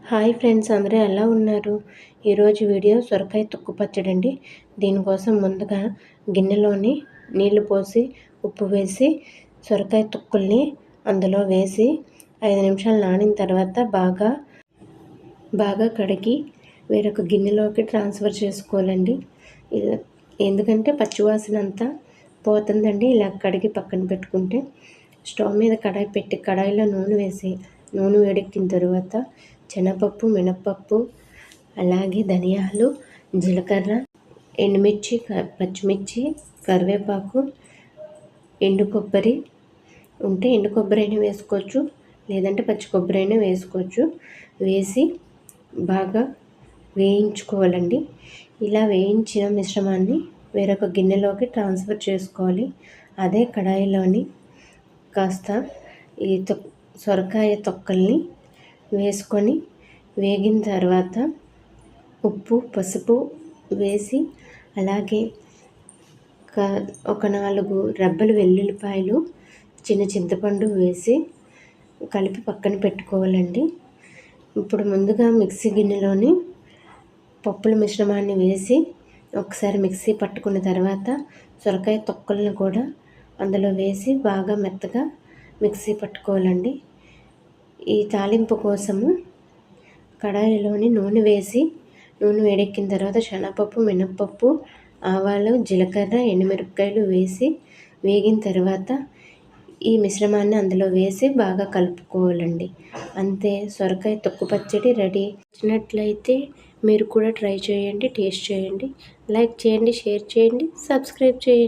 Hi friends, అందరూ ఎలా ఉన్నారు? ఈరోజు వీడియో సొరకాయ తొక్కు పచ్చడి అండి. దీనికోసం ముందుగా గిన్నెలోని నీళ్లు పోసి ఉప్పు వేసి సొరకాయ తొక్కుల్ని అందులో వేసి 5 నిమిషాలు నానిన తర్వాత బాగా కడిగి వేరొక గిన్నెలోకి ట్రాన్స్ఫర్ చేసుకోవాలండి. ఎందుకంటే పచ్చివాసన అంతా పోతుందండి. ఇలా కడిగి పక్కన పెట్టుకుంటే స్టవ్ మీద కడాయి పెట్టి కడాయిలో నూనె వేసి నూనె వేడెక్కిన తర్వాత శనగపప్పు, మినప్పప్పు, అలాగే ధనియాలు, జీలకర్ర, ఎండుమిర్చి, పచ్చిమిర్చి, కరివేపాకు, ఎండు కొబ్బరి ఉంటే ఎండు కొబ్బరి అయినా వేసుకోవచ్చు, లేదంటే పచ్చి కొబ్బరి అయినా వేసుకోవచ్చు. వేసి బాగా వేయించుకోవాలండి. ఇలా వేయించిన మిశ్రమాన్ని వేరొక గిన్నెలోకి ట్రాన్స్ఫర్ చేసుకోవాలి. అదే కడాయిలోని కాస్త ఈ సొరకాయ తొక్కల్ని వేసుకొని వేగిన తర్వాత ఉప్పు, పసుపు వేసి అలాగే ఒక 4 రెబ్బలు వెల్లుల్లిపాయలు, చిన్న చింతపండు వేసి కలిపి పక్కన పెట్టుకోవాలండి. ఇప్పుడు ముందుగా మిక్సీ గిన్నెలోని పప్పుల మిశ్రమాన్ని వేసి ఒకసారి మిక్సీ పట్టుకున్న తర్వాత సొరకాయ తొక్కలను కూడా అందులో వేసి బాగా మెత్తగా మిక్సీ పట్టుకోవాలండి. ఈ తాలింపు కోసము కడాయిలోని నూనె వేసి నూనె వేడెక్కిన తర్వాత శనగపప్పు, మినప్పప్పు, ఆవాలు, జీలకర్ర, ఎండుమిరపకాయలు వేసి వేగిన తర్వాత ఈ మిశ్రమాన్ని అందులో వేసి బాగా కలుపుకోవాలండి. అంతే, సొరకాయ తొక్కు పచ్చడి రెడీ. నచ్చినట్లయితే మీరు కూడా ట్రై చేయండి, టేస్ట్ చేయండి, లైక్ చేయండి, షేర్ చేయండి, సబ్స్క్రైబ్ చేయండి.